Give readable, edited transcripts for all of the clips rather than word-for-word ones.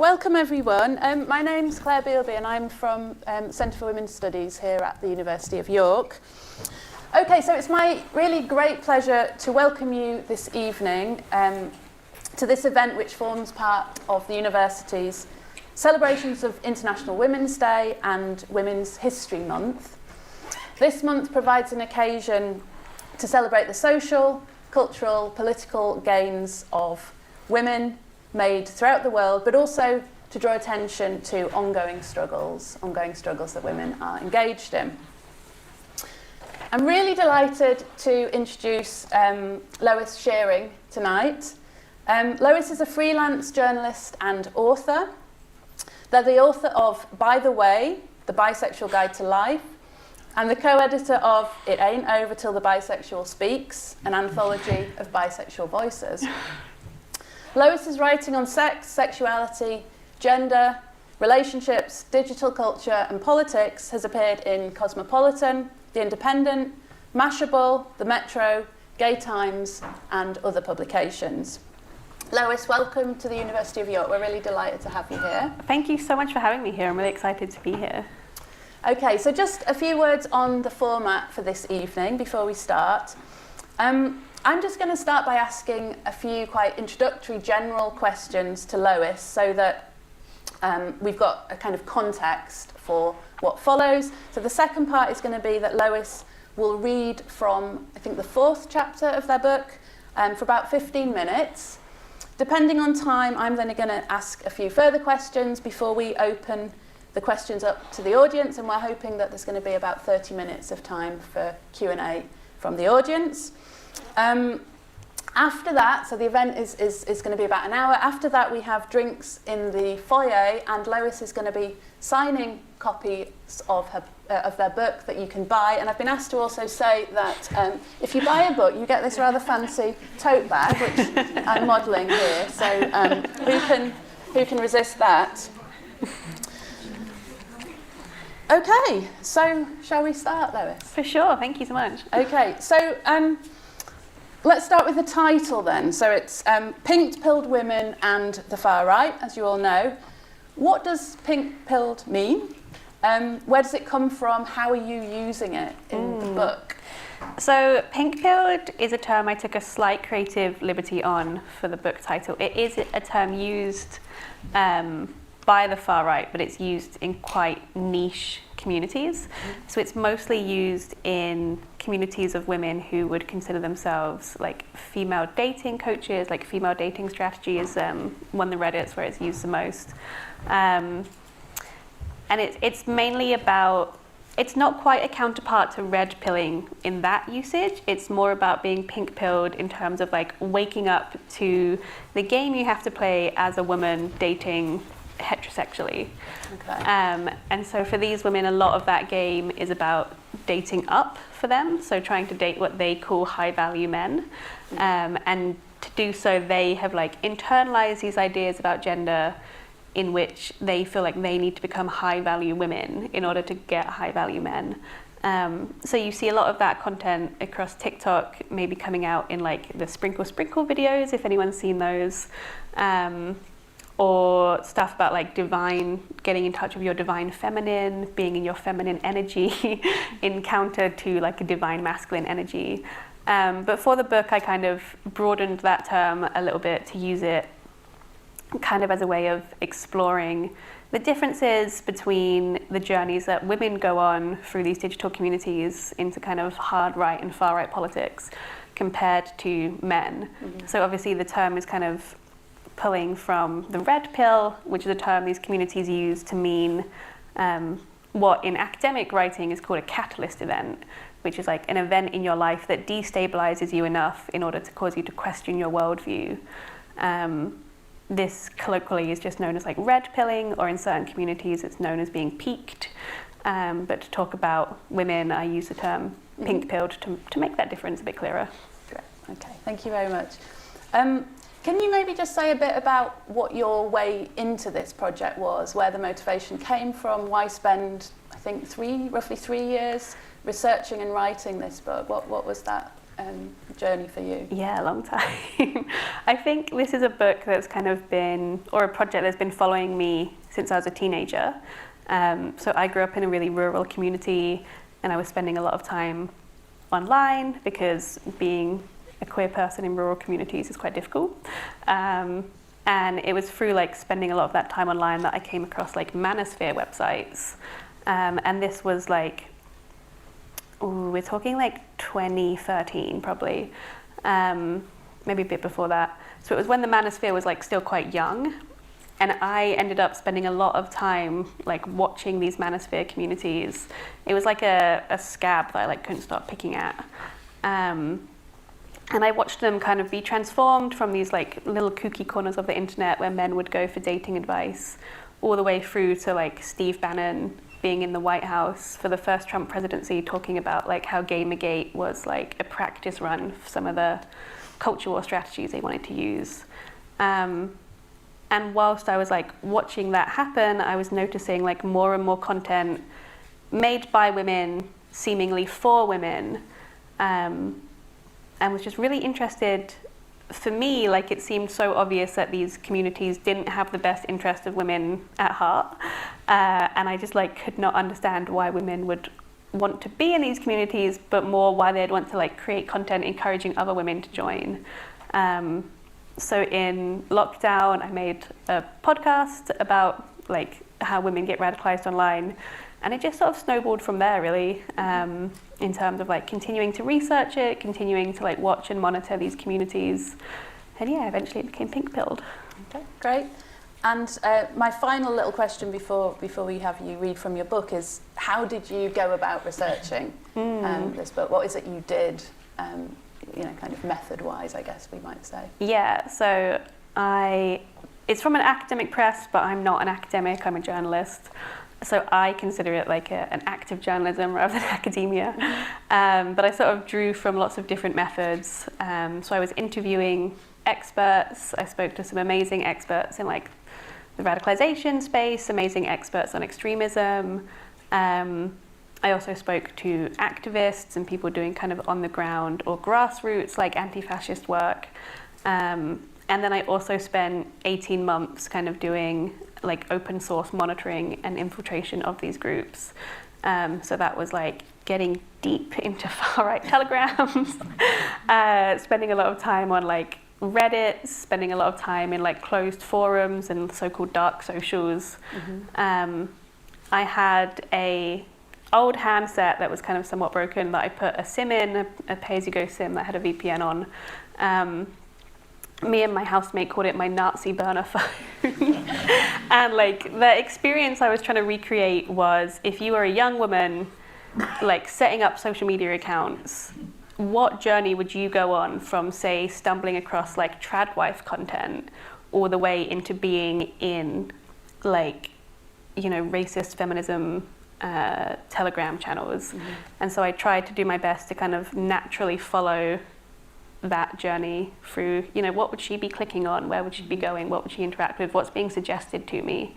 Welcome everyone. My name's Claire Bealby and I'm from Centre for Women's Studies here at the University of York. Okay, so it's my really great pleasure to welcome you this evening to this event which forms part of the university's celebrations of International Women's Day and Women's History Month. This month provides an occasion to celebrate the social, cultural, political gains of women made throughout the world, but also to draw attention to ongoing struggles that women are engaged in. I'm really delighted to introduce Lois Shearing tonight. Lois is a freelance journalist and author. They're the author of By the Way, The Bisexual Guide to Life, and the co-editor of It Ain't Over Till the Bisexual Speaks, an anthology of bisexual voices. Lois's writing on sex, sexuality, gender, relationships, digital culture and politics has appeared in Cosmopolitan, The Independent, Mashable, The Metro, Gay Times and other publications. Lois, welcome to the University of York. We're really delighted to have you here. Thank you so much for having me here. I'm really excited to be here. Okay, so just a few words on the format for this evening before we start. I'm just going to start by asking a few quite introductory general questions to Lois so that we've got a kind of context for what follows. So the second part is going to be that Lois will read from, I think, the 4th chapter of their book for about 15 minutes. Depending on time, I'm then going to ask a few further questions before we open the questions up to the audience, and we're hoping that there's going to be about 30 minutes of time for Q&A from the audience. After that, so the event is going to be about an hour. After that, we have drinks in the foyer, and Lois is going to be signing copies of their book that you can buy. And I've been asked to also say that if you buy a book, you get this rather fancy tote bag, which I'm modelling here. So who can resist that? Okay, so shall we start, Lois? For sure, thank you so much. Okay, so let's start with the title then. So it's Pink-Pilled Women and the Far Right, as you all know. What does pink-pilled mean? Where does it come from? How are you using it in the book? So pink-pilled is a term I took a slight creative liberty on for the book title. It is a term used by the far right, but it's used in quite niche communities. So it's mostly used in communities of women who would consider themselves like female dating coaches, like female dating strategy is one of the Reddits where it's used the most. And it's mainly about, it's not quite a counterpart to red pilling in that usage. It's more about being pink pilled in terms of like waking up to the game you have to play as a woman dating heterosexually. Okay. And so for these women, a lot of that game is about dating up for them, so trying to date what they call high value men. And to do so, they have like internalized these ideas about gender in which they feel like they need to become high value women in order to get high value men. So you see a lot of that content across TikTok, maybe coming out in like the sprinkle videos, if anyone's seen those. Or stuff about like getting in touch with your divine feminine, being in your feminine energy in counter to like a divine masculine energy. But for the book, I kind of broadened that term a little bit to use it kind of as a way of exploring the differences between the journeys that women go on through these digital communities into kind of hard right and far right politics compared to men. So obviously the term is kind of pulling from the red pill, which is a term these communities use to mean what in academic writing is called a catalyst event, which is like an event in your life that destabilizes you enough in order to cause you to question your worldview. This colloquially is just known as like red pilling, or in certain communities it's known as being peaked. But to talk about women, I use the term pink pilled to make that difference a bit clearer. Great. Okay, thank you very much. Can you maybe just say a bit about what your way into this project was, where the motivation came from, why spend, I think, roughly three years researching and writing this book? What was that journey for you? Yeah, a long time. I think this is a book that's kind of been, or a project that's been following me since I was a teenager. So I grew up in a really rural community, and I was spending a lot of time online because being a queer person in rural communities is quite difficult. And it was through like spending a lot of that time online that I came across like manosphere websites. And this was like, we're talking like 2013 probably, maybe a bit before that. So it was when the manosphere was like still quite young. And I ended up spending a lot of time like watching these manosphere communities. It was like a scab that I like couldn't stop picking at. And I watched them kind of be transformed from these like little kooky corners of the internet where men would go for dating advice, all the way through to like Steve Bannon being in the White House for the first Trump presidency, talking about like how Gamergate was like a practice run for some of the culture war strategies they wanted to use. And whilst I was like watching that happen, I was noticing like more and more content made by women, seemingly for women, and was just really interested. For me, like it seemed so obvious that these communities didn't have the best interest of women at heart, and I just like could not understand why women would want to be in these communities, but more why they'd want to like create content encouraging other women to join. So in lockdown, I made a podcast about like how women get radicalized online, and it just sort of snowballed from there really, in terms of like continuing to research it, continuing to like watch and monitor these communities, and yeah, eventually it became pink-pilled. Okay, great. And my final little question before we have you read from your book is, how did you go about researching this book? What is it you did, kind of method-wise, I guess we might say? Yeah, so it's from an academic press, but I'm not an academic, I'm a journalist. So I consider it like an act of journalism rather than academia. But I sort of drew from lots of different methods. So I was interviewing experts. I spoke to some amazing experts in like the radicalisation space, amazing experts on extremism. I also spoke to activists and people doing kind of on the ground or grassroots like anti-fascist work. And then I also spent 18 months kind of doing like open source monitoring and infiltration of these groups. So that was like getting deep into far-right telegrams, spending a lot of time on like Reddit, spending a lot of time in like closed forums and so-called dark socials. I had a old handset that was kind of somewhat broken that I put a SIM in, a pay-as-you-go SIM that had a VPN on. Me and my housemate called it my Nazi burner phone. And like the experience I was trying to recreate was, if you were a young woman like setting up social media accounts, what journey would you go on from, say, stumbling across like tradwife content all the way into being in like, racist feminism Telegram channels? And so I tried to do my best to kind of naturally follow that journey through, what would she be clicking on, where would she be going, what would she interact with, what's being suggested to me.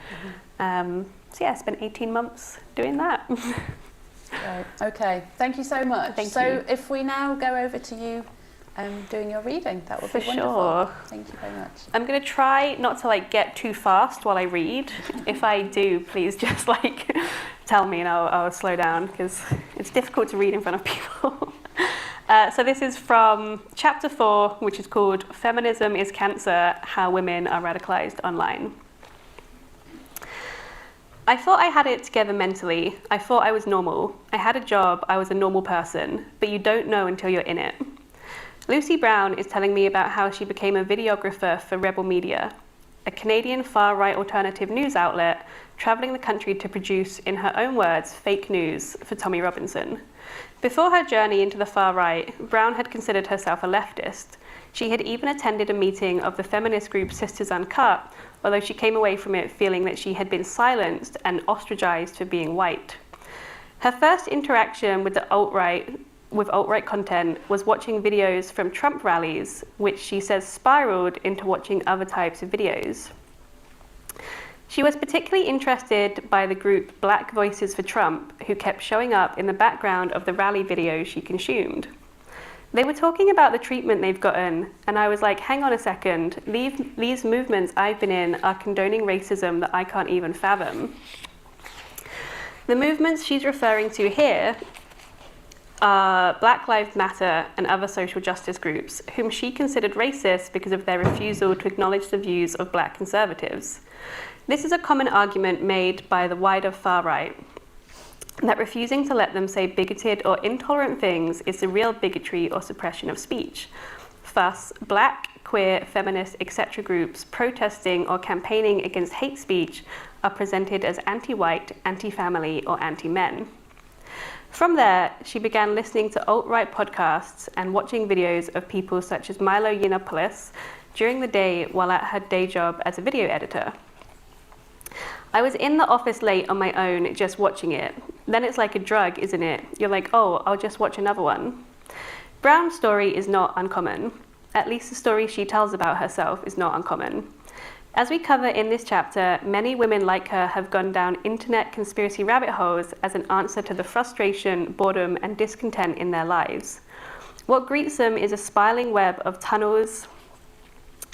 So yeah, I spent 18 months doing that. Right. Okay, thank you so much. Thank you. So if we now go over to you doing your reading, that would be wonderful. Sure. Thank you very much. I'm going to try not to like get too fast while I read. If I do, please just like tell me and I'll slow down, because it's difficult to read in front of people. So this is from chapter 4, which is called Feminism is Cancer, How Women Are Radicalized Online. I thought I had it together mentally. I thought I was normal. I had a job. I was a normal person. But you don't know until you're in it. Lucy Brown is telling me about how she became a videographer for Rebel Media, a Canadian far-right alternative news outlet traveling the country to produce, in her own words, fake news for Tommy Robinson. Before her journey into the far right, Brown had considered herself a leftist. She had even attended a meeting of the feminist group Sisters Uncut, although she came away from it feeling that she had been silenced and ostracized for being white. Her first interaction with the alt-right content was watching videos from Trump rallies, which she says spiraled into watching other types of videos. She was particularly interested by the group Black Voices for Trump, who kept showing up in the background of the rally videos she consumed. They were talking about the treatment they've gotten, and I was like, hang on a second, these movements I've been in are condoning racism that I can't even fathom. The movements she's referring to here are Black Lives Matter and other social justice groups, whom she considered racist because of their refusal to acknowledge the views of black conservatives. This is a common argument made by the wider far right, that refusing to let them say bigoted or intolerant things is the real bigotry or suppression of speech. Thus, black, queer, feminist, etc. groups protesting or campaigning against hate speech are presented as anti-white, anti-family, or anti-men. From there, she began listening to alt-right podcasts and watching videos of people such as Milo Yiannopoulos during the day while at her day job as a video editor. I was in the office late on my own just watching it. Then it's like a drug, isn't it? You're like, oh, I'll just watch another one. Brown's story is not uncommon. At least the story she tells about herself is not uncommon. As we cover in this chapter, many women like her have gone down internet conspiracy rabbit holes as an answer to the frustration, boredom, and discontent in their lives. What greets them is a spiraling web of tunnels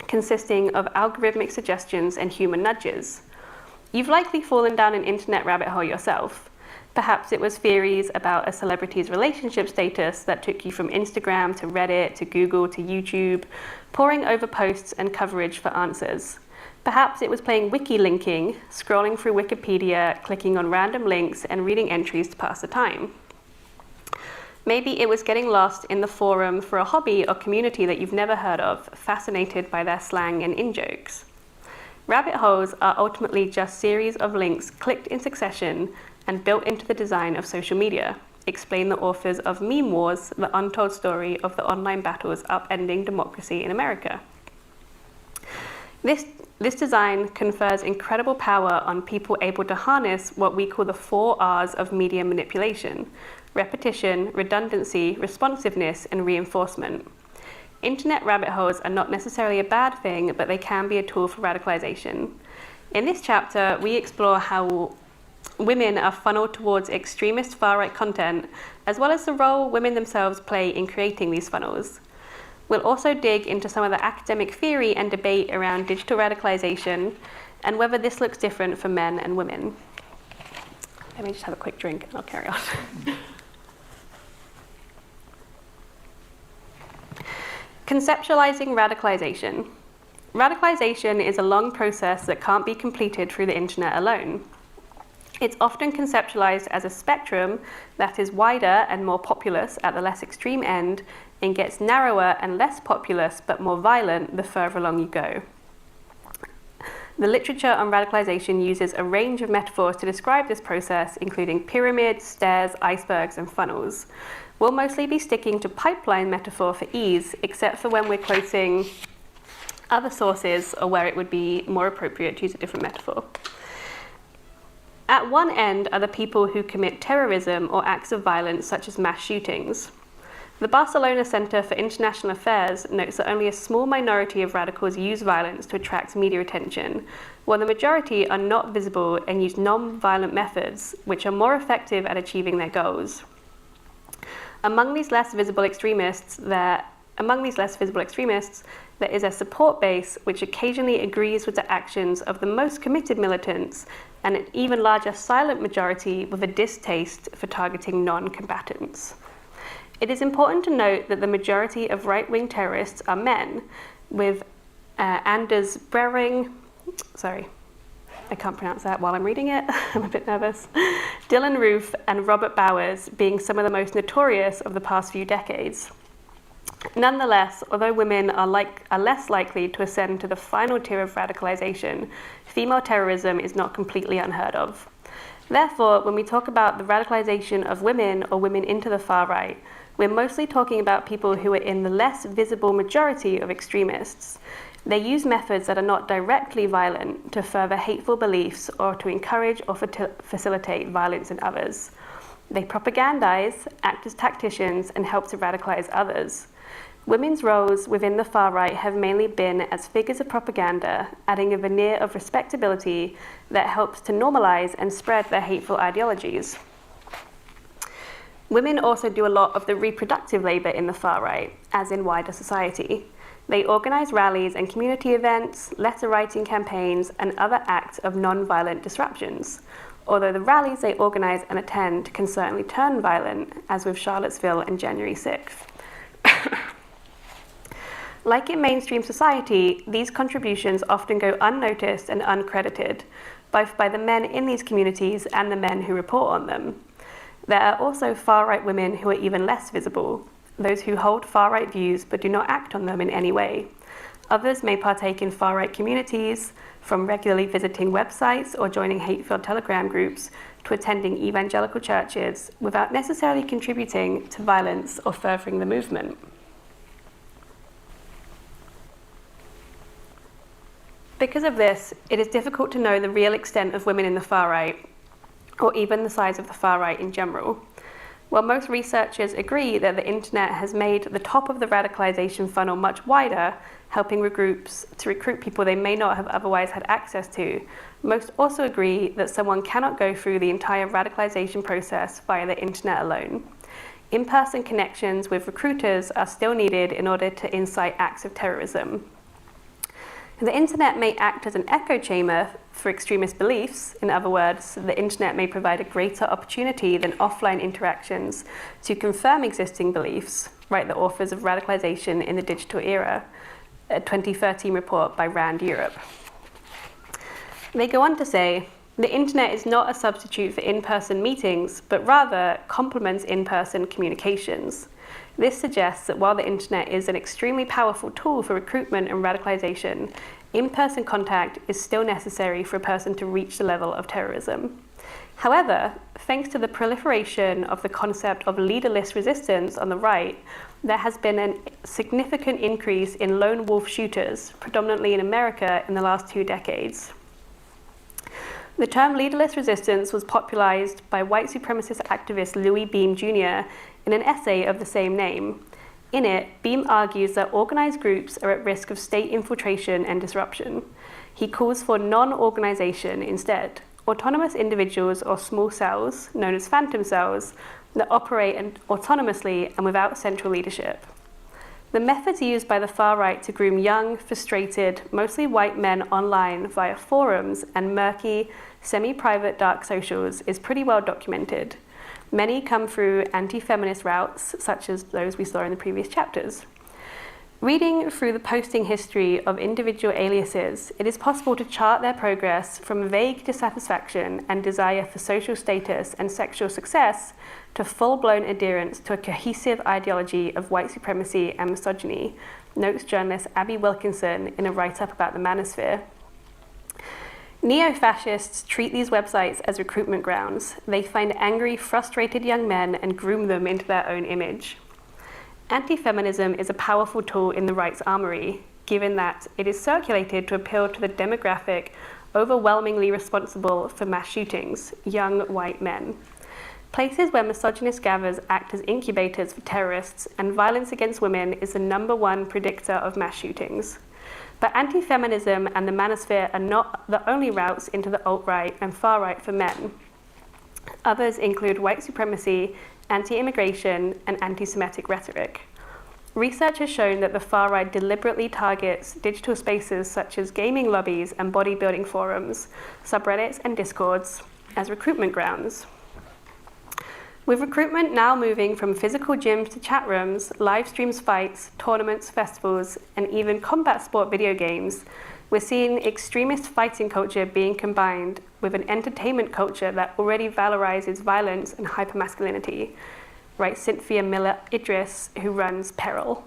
consisting of algorithmic suggestions and human nudges. You've likely fallen down an internet rabbit hole yourself. Perhaps it was theories about a celebrity's relationship status that took you from Instagram to Reddit to Google to YouTube, poring over posts and coverage for answers. Perhaps it was playing wiki linking, scrolling through Wikipedia, clicking on random links and reading entries to pass the time. Maybe it was getting lost in the forum for a hobby or community that you've never heard of, fascinated by their slang and in-jokes. Rabbit holes are ultimately just series of links clicked in succession and built into the design of social media, explain the authors of Meme Wars, the untold story of the online battles upending democracy in America. This design confers incredible power on people able to harness what we call the 4 R's of media manipulation: repetition, redundancy, responsiveness, and reinforcement. Internet rabbit holes are not necessarily a bad thing, but they can be a tool for radicalization. In this chapter, we explore how women are funneled towards extremist far-right content, as well as the role women themselves play in creating these funnels. We'll also dig into some of the academic theory and debate around digital radicalization and whether this looks different for men and women. Let me just have a quick drink and I'll carry on. Conceptualizing radicalization. Radicalization is a long process that can't be completed through the internet alone. It's often conceptualized as a spectrum that is wider and more populous at the less extreme end and gets narrower and less populous but more violent the further along you go. The literature on radicalization uses a range of metaphors to describe this process, including pyramids, stairs, icebergs, and funnels. We'll mostly be sticking to pipeline metaphor for ease, except for when we're quoting other sources or where it would be more appropriate to use a different metaphor. At one end are the people who commit terrorism or acts of violence such as mass shootings. The Barcelona Center for International Affairs notes that only a small minority of radicals use violence to attract media attention, while the majority are not visible and use non-violent methods, which are more effective at achieving their goals. Among these less visible extremists, there is a support base which occasionally agrees with the actions of the most committed militants, and an even larger silent majority with a distaste for targeting non-combatants. It is important to note that the majority of right-wing terrorists are men, with Anders Breivik, I can't pronounce that while I'm reading it, I'm a bit nervous, Dylan Roof and Robert Bowers being some of the most notorious of the past few decades. Nonetheless, although women are less likely to ascend to the final tier of radicalization, female terrorism is not completely unheard of. Therefore, when we talk about the radicalization of women or women into the far right, we're mostly talking about people who are in the less visible majority of extremists. They use methods that are not directly violent to further hateful beliefs or to encourage or facilitate violence in others. They propagandize, act as tacticians, and help to radicalize others. Women's roles within the far right have mainly been as figures of propaganda, adding a veneer of respectability that helps to normalize and spread their hateful ideologies. Women also do a lot of the reproductive labour in the far right, as in wider society. They organise rallies and community events, letter-writing campaigns, and other acts of non-violent disruptions, although the rallies they organise and attend can certainly turn violent, as with Charlottesville and January 6th. Like in mainstream society, these contributions often go unnoticed and uncredited, both by the men in these communities and the men who report on them. There are also far-right women who are even less visible, those who hold far-right views but do not act on them in any way. Others may partake in far-right communities, from regularly visiting websites or joining hate-filled Telegram groups to attending evangelical churches, without necessarily contributing to violence or furthering the movement. Because of this, it is difficult to know the real extent of women in the far right, or even the size of the far right in general. While most researchers agree that the internet has made the top of the radicalisation funnel much wider, helping groups to recruit people they may not have otherwise had access to, most also agree that someone cannot go through the entire radicalisation process via the internet alone. In-person connections with recruiters are still needed in order to incite acts of terrorism. The internet may act as an echo chamber for extremist beliefs. In other words, the internet may provide a greater opportunity than offline interactions to confirm existing beliefs, write the authors of Radicalisation in the Digital Era, a 2013 report by RAND Europe. They go on to say, the internet is not a substitute for in-person meetings, but rather complements in-person communications. This suggests that while the internet is an extremely powerful tool for recruitment and radicalisation, in-person contact is still necessary for a person to reach the level of terrorism. However, thanks to the proliferation of the concept of leaderless resistance on the right, there has been a significant increase in lone wolf shooters, predominantly in America, in the last 2 decades. The term leaderless resistance was popularized by white supremacist activist Louis Beam Jr. in an essay of the same name. In it, Beam argues that organized groups are at risk of state infiltration and disruption. He calls for non-organization instead, autonomous individuals or small cells, known as phantom cells, that operate autonomously and without central leadership. The methods used by the far right to groom young, frustrated, mostly white men online via forums and murky, semi-private dark socials is pretty well documented. Many come through anti-feminist routes, such as those we saw in the previous chapters. Reading through the posting history of individual aliases, it is possible to chart their progress from vague dissatisfaction and desire for social status and sexual success to full-blown adherence to a cohesive ideology of white supremacy and misogyny, notes journalist Abby Wilkinson in a write-up about the manosphere. Neo-fascists treat these websites as recruitment grounds. They find angry, frustrated young men and groom them into their own image. Anti-feminism is a powerful tool in the right's armory, given that it is circulated to appeal to the demographic overwhelmingly responsible for mass shootings, young white men. Places where misogynist gatherers act as incubators for terrorists, and violence against women is the #1 predictor of mass shootings. But anti-feminism and the manosphere are not the only routes into the alt-right and far-right for men. Others include white supremacy, anti-immigration, and anti-Semitic rhetoric. Research has shown that the far-right deliberately targets digital spaces such as gaming lobbies and bodybuilding forums, subreddits and discords as recruitment grounds. With recruitment now moving from physical gyms to chat rooms, live streams fights, tournaments, festivals, and even combat sport video games, we're seeing extremist fighting culture being combined with an entertainment culture that already valorizes violence and hypermasculinity, writes Cynthia Miller-Idris, who runs Peril.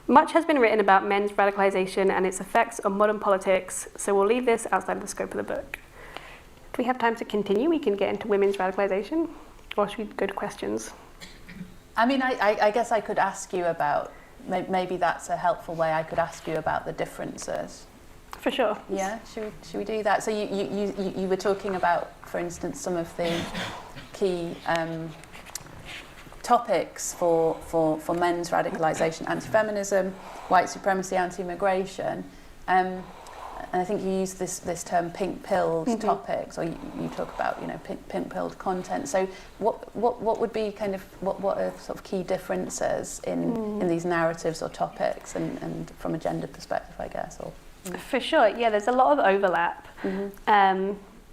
Much has been written about men's radicalization and its effects on modern politics, so we'll leave this outside of the scope of the book. If we have time to continue, we can get into women's radicalization. Or should we go to questions? I mean, I guess I could ask you about, maybe that's a helpful way, I could ask you about the differences. For sure. Yeah, should we do that? So you were talking about, for instance, some of the key topics for men's radicalisation: anti-feminism, white supremacy, anti-immigration. And I think you use this term pink-pilled topics, or you talk about, you know, pink-pilled content. So what would be kind of, what are sort of key differences in these narratives or topics, and from a gender perspective, I guess? Or For sure, yeah, there's a lot of overlap.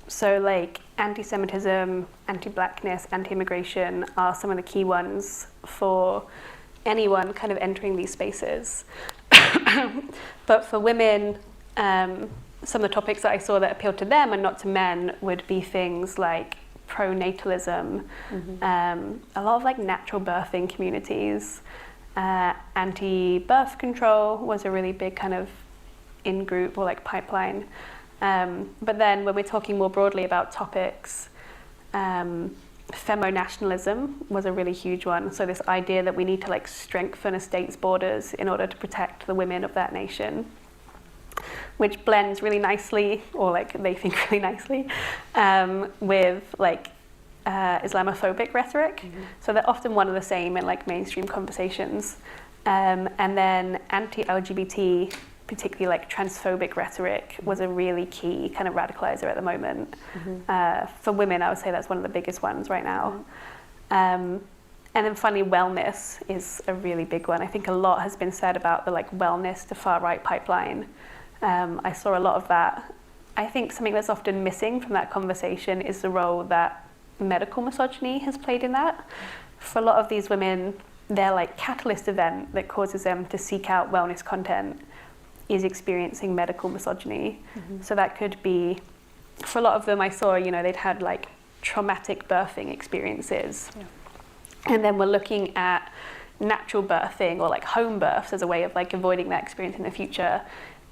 So like anti-Semitism, anti-blackness, anti-immigration are some of the key ones for anyone kind of entering these spaces. But for women, some of the topics that I saw that appealed to them and not to men would be things like pronatalism, a lot of like natural birthing communities, anti-birth control was a really big kind of in-group or like pipeline. But then when we're talking more broadly about topics, femonationalism was a really huge one. So this idea that we need to like strengthen a state's borders in order to protect the women of that nation, which blends really nicely, or like they think really nicely, with like Islamophobic rhetoric. So they're often one and the same in like mainstream conversations. And then anti-LGBT, particularly like transphobic rhetoric, was a really key kind of radicalizer at the moment. For women, I would say that's one of the biggest ones right now. And then finally, wellness is a really big one. I think a lot has been said about the like wellness to far right pipeline. I saw a lot of that. I think something that's often missing from that conversation is the role that medical misogyny has played in that. For a lot of these women, their like catalyst event that causes them to seek out wellness content is experiencing medical misogyny. So that could be, for a lot of them I saw, you know, they'd had like traumatic birthing experiences. And then we're looking at natural birthing or like home births as a way of like avoiding that experience in the future.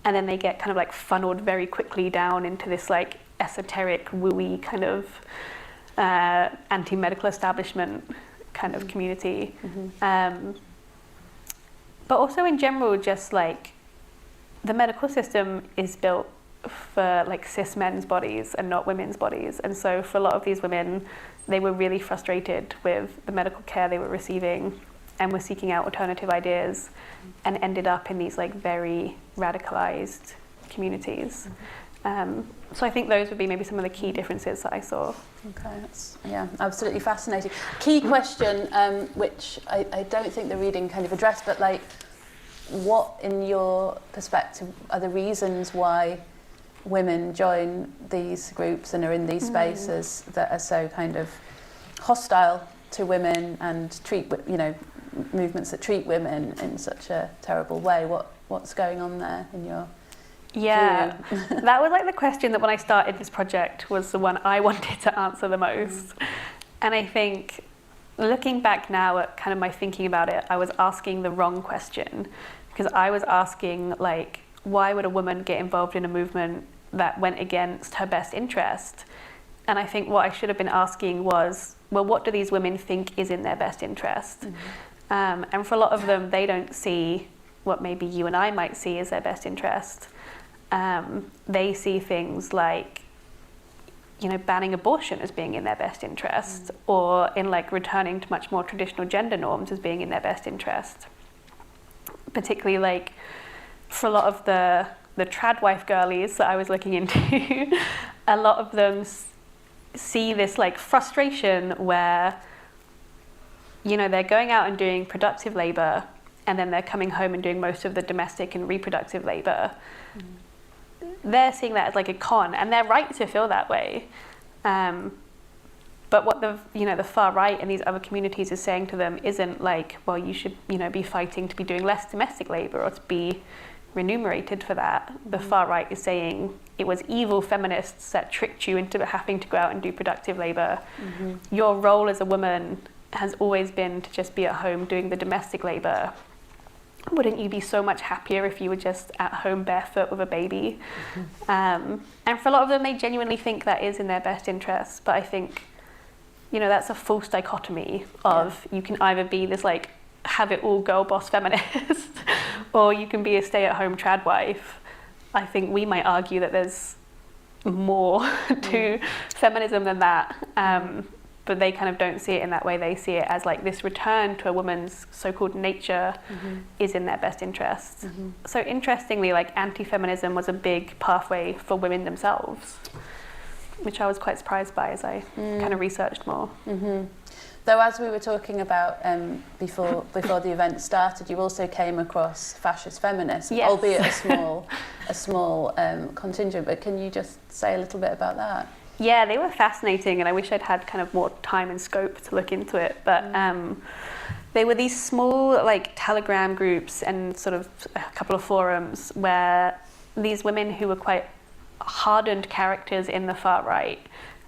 And then they get kind of like funneled very quickly down into this like esoteric, wooey kind of anti-medical establishment kind of community. But also in general, just like the medical system is built for like cis men's bodies and not women's bodies. And so for a lot of these women, they were really frustrated with the medical care they were receiving and were seeking out alternative ideas and ended up in these like very radicalized communities. So I think those would be maybe some of the key differences that I saw. Okay, that's, yeah, absolutely fascinating. Key question, which I don't think the reading kind of addressed, but like, what, in your perspective, are the reasons why women join these groups and are in these spaces that are so kind of hostile to women and treat, you know, movements that treat women in such a terrible way? What's going on there in your view? That was like the question that when I started this project was the one I wanted to answer the most. And I think looking back now at kind of my thinking about it, I was asking the wrong question, because I was asking like, why would a woman get involved in a movement that went against her best interest? And I think what I should have been asking was, well, what do these women think is in their best interest? And for a lot of them, they don't see what maybe you and I might see as their best interest. They see things like, you know, banning abortion as being in their best interest, or in like returning to much more traditional gender norms as being in their best interest. Particularly like for a lot of the tradwife girlies that I was looking into, a lot of them see this like frustration where, you know, they're going out and doing productive labor and then they're coming home and doing most of the domestic and reproductive labor. They're seeing that as like a con, and they're right to feel that way. But what the far right and these other communities is saying to them isn't like, well, you should, you know, be fighting to be doing less domestic labor or to be remunerated for that. The far right is saying it was evil feminists that tricked you into having to go out and do productive labor. Your role as a woman has always been to just be at home doing the domestic labor. Wouldn't you be so much happier if you were just at home barefoot with a baby? And for a lot of them, they genuinely think that is in their best interest. But I think, you know, that's a false dichotomy of you can either be this like have it all girl boss feminist or you can be a stay-at-home tradwife. I think we might argue that there's more to feminism than that. but they kind of don't see it in that way. They see it as like this return to a woman's so-called nature is in their best interests. So interestingly, like anti-feminism was a big pathway for women themselves, which I was quite surprised by as I kind of researched more. Though, as we were talking about before the event started, you also came across fascist feminists, yes. albeit a small contingent. But can you just say a little bit about that? Yeah, they were fascinating, and I wish I'd had kind of more time and scope to look into it. But they were these small, like, Telegram groups and sort of a couple of forums where these women who were quite hardened characters in the far right,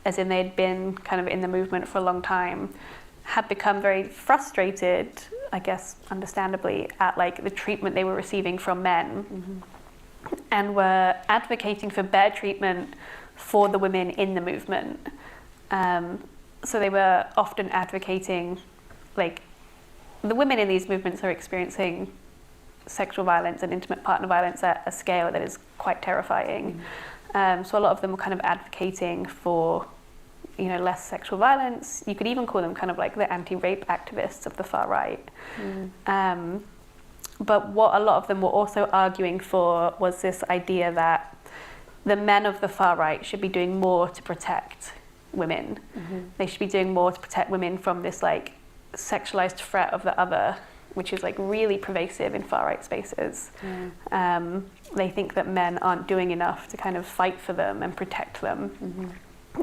as in they'd been kind of in the movement for a long time, had become very frustrated, I guess understandably, at like the treatment they were receiving from men, and were advocating for better treatment for the women in the movement. So they were often advocating, like, the women in these movements are experiencing sexual violence and intimate partner violence at a scale that is quite terrifying. So a lot of them were kind of advocating for, you know, less sexual violence. You could even call them kind of like the anti-rape activists of the far right. But what a lot of them were also arguing for was this idea that the men of the far right should be doing more to protect women. They should be doing more to protect women from this like sexualized threat of the other, which is like really pervasive in far right spaces. They think that men aren't doing enough to kind of fight for them and protect them.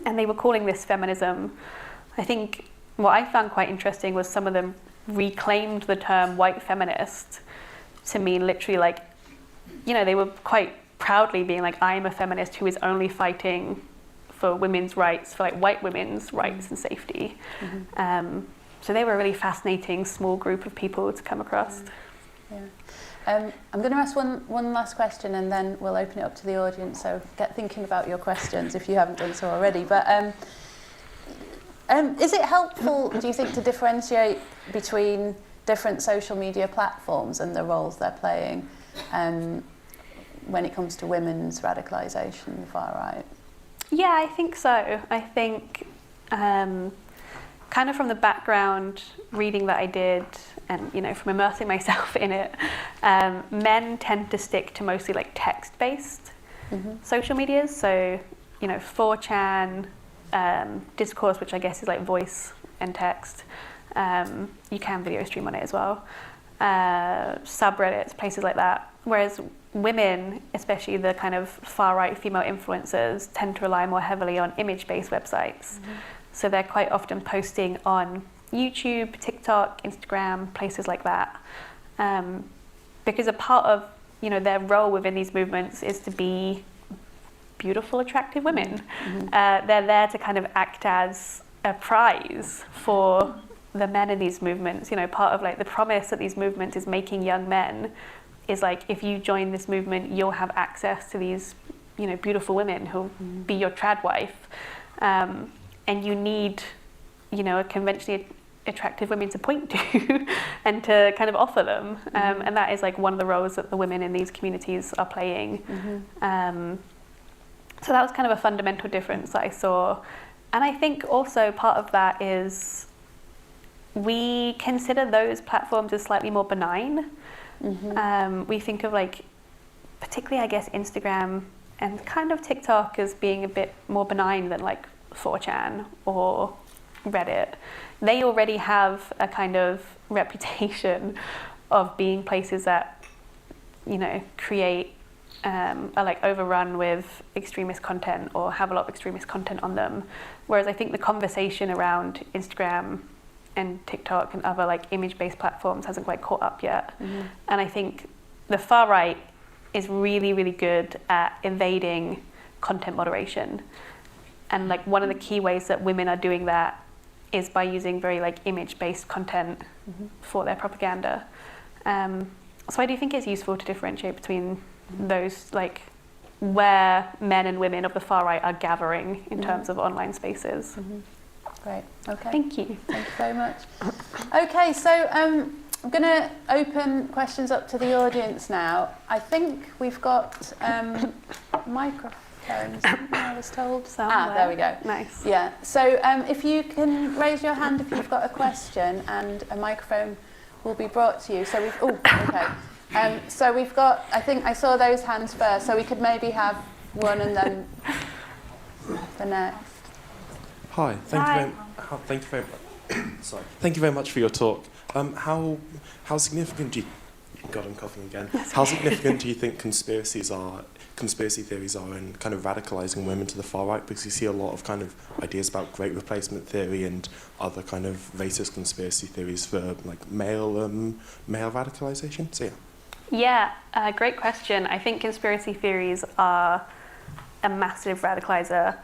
And they were calling this feminism. I think what I found quite interesting was some of them reclaimed the term white feminist to mean literally like, you know, they were quite proudly being like, I am a feminist who is only fighting for women's rights, for like white women's rights and safety. So they were a really fascinating small group of people to come across. I'm going to ask one last question, and then we'll open it up to the audience, so get thinking about your questions if you haven't done so already. But is it helpful, do you think, to differentiate between different social media platforms and the roles they're playing when it comes to women's radicalisation in the far right? Yeah, I think so. I think kind of from the background reading that I did, and you know, from immersing myself in it, men tend to stick to mostly like text-based social medias. So, you know, 4chan, discourse, which I guess is like voice and text. You can video stream on it as well. Subreddits, places like that. Whereas women, especially the kind of far-right female influencers, tend to rely more heavily on image-based websites. So they're quite often posting on YouTube, TikTok, Instagram, places like that. Because a part of, you know, their role within these movements is to be beautiful, attractive women. They're there to kind of act as a prize for the men in these movements. You know, part of like the promise that these movements is making young men is like, if you join this movement, you'll have access to these, you know, beautiful women who'll be your tradwife. And you need, you know, a conventionally attractive women to point to and to kind of offer them. And that is like one of the roles that the women in these communities are playing. So that was kind of a fundamental difference that I saw. And I think also part of that is we consider those platforms as slightly more benign. We think of like, particularly I guess Instagram and kind of TikTok as being a bit more benign than like 4chan or Reddit. They already have a kind of reputation of being places that, you know, create are like overrun with extremist content or have a lot of extremist content on them. Whereas I think the conversation around Instagram and TikTok and other like image-based platforms hasn't quite caught up yet. And I think the far right is really, really good at evading content moderation. And like one of the key ways that women are doing that is by using very like image-based content for their propaganda. So I do think it's useful to differentiate between those, like where men and women of the far right are gathering in terms of online spaces. Great, okay. Thank you. Thank you very much. Okay, so I'm going to open questions up to the audience now. I think we've got microphones. I was told. Somewhere. There we go. Nice. Yeah. So if you can raise your hand if you've got a question, and a microphone will be brought to you. So we've. Oh, okay. So we've got. I think I saw those hands first. So we could maybe have one and then the next. Hi. Thank you very much for your talk. How significant do you? God, I'm coughing again. How significant do you think conspiracy theories are in kind of radicalising women to the far right? Because you see a lot of kind of ideas about great replacement theory and other kind of racist conspiracy theories for like male radicalisation. So yeah. Yeah, great question. I think conspiracy theories are a massive radicalizer.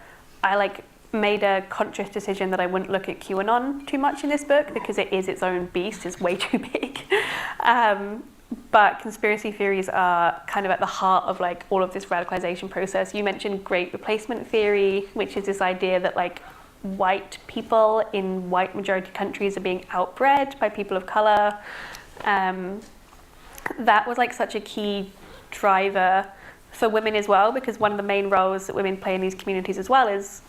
I made a conscious decision that I wouldn't look at QAnon too much in this book because it is its own beast. It's way too big. But conspiracy theories are kind of at the heart of like all of this radicalization process. You mentioned great replacement theory, which is this idea that like white people in white majority countries are being outbred by people of color. That was like such a key driver for women as well, because one of the main roles that women play in these communities as well is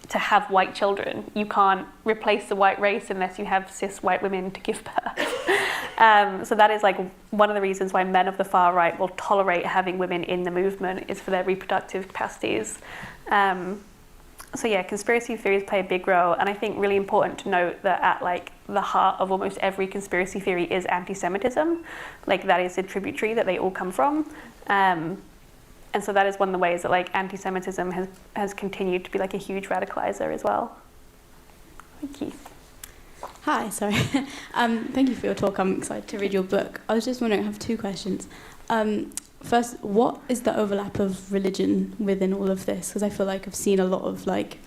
to have white children. You can't replace the white race unless you have cis white women to give birth. So that is like one of the reasons why men of the far right will tolerate having women in the movement, is for their reproductive capacities. So yeah, conspiracy theories play a big role, and I think really important to note that at like the heart of almost every conspiracy theory is anti-Semitism. Like that is the tributary that they all come from. And so that is one of the ways that like anti-Semitism has continued to be like a huge radicalizer as well. Thank you. Hi, sorry. Thank you for your talk. I'm excited to read your book. I was just wondering, I have two questions. First, what is the overlap of religion within all of this? Because I feel like I've seen a lot of like,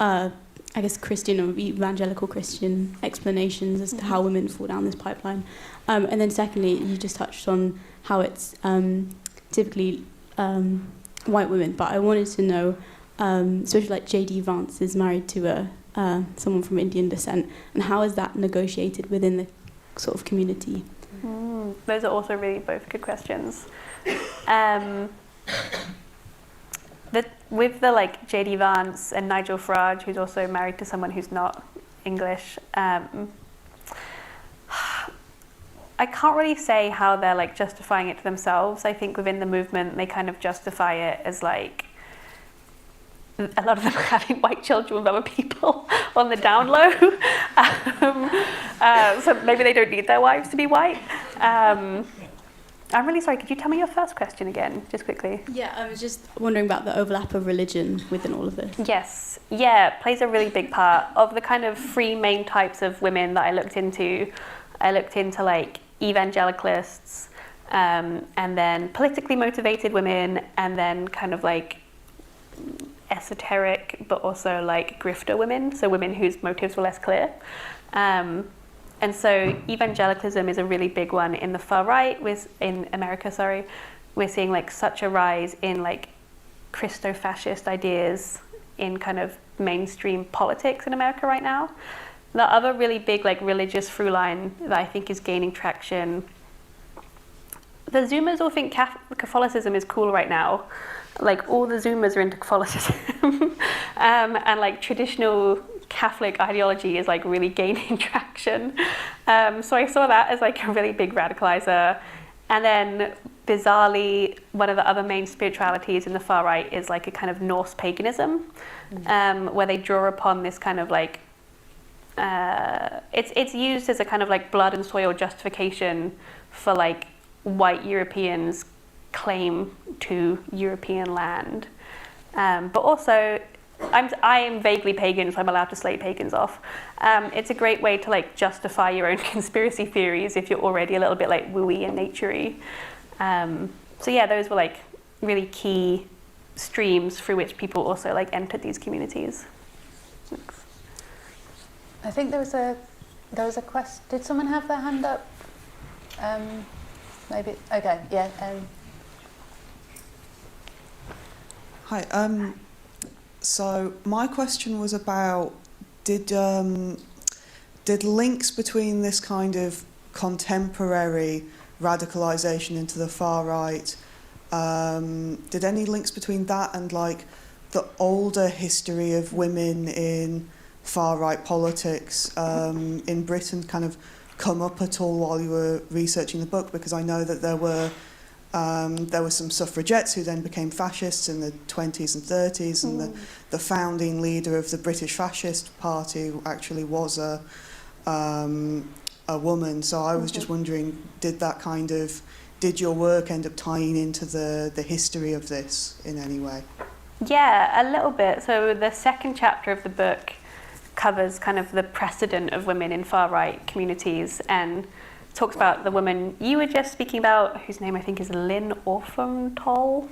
I guess Christian or evangelical Christian explanations as to how women fall down this pipeline. And then secondly, you just touched on how it's typically white women, but I wanted to know, especially like J.D. Vance is married to someone from Indian descent, and how is that negotiated within the sort of community? Those are also really both good questions. With the like J.D. Vance and Nigel Farage, who's also married to someone who's not English, I can't really say how they're like justifying it to themselves. I think within the movement they kind of justify it as like a lot of them are having white children with other people on the down low. So maybe they don't need their wives to be white. I'm really sorry, could you tell me your first question again, just quickly? Yeah, I was just wondering about the overlap of religion within all of this. Yes, yeah, it plays a really big part. Of the kind of three main types of women that I looked into like evangelicalists, and then politically motivated women, and then kind of like esoteric but also like grifter women, so women whose motives were less clear. And so evangelicalism is a really big one in the far right, in America, sorry. We're seeing like such a rise in like Christo-fascist ideas in kind of mainstream politics in America right now. The other really big like religious through line that I think is gaining traction, the Zoomers all think Catholicism is cool right now. Like all the Zoomers are into Catholicism. And like traditional Catholic ideology is like really gaining traction. So I saw that as like a really big radicalizer. And then bizarrely, one of the other main spiritualities in the far right is like a kind of Norse paganism, where they draw upon this kind of like, it's used as a kind of like blood and soil justification for like white Europeans' claim to European land. But also, I am vaguely pagan, so I'm allowed to slay pagans off. It's a great way to like justify your own conspiracy theories if you're already a little bit like wooey and naturey. So yeah, those were like really key streams through which people also like entered these communities. Thanks. I think there was a question. Did someone have their hand up? Maybe. Okay. Yeah. Hi. So my question was about did links between this kind of contemporary radicalisation into the far right did any links between that and like the older history of women in far-right politics in Britain kind of come up at all while you were researching the book? Because I know that there were some suffragettes who then became fascists in the 20s and 30s, and the founding leader of the British Fascist Party actually was a woman. So I was just wondering, did your work end up tying into the history of this in any way? Yeah, a little bit. So the second chapter of the book covers kind of the precedent of women in far-right communities and talks about the woman you were just speaking about, whose name I think is Lynn Orphantoll.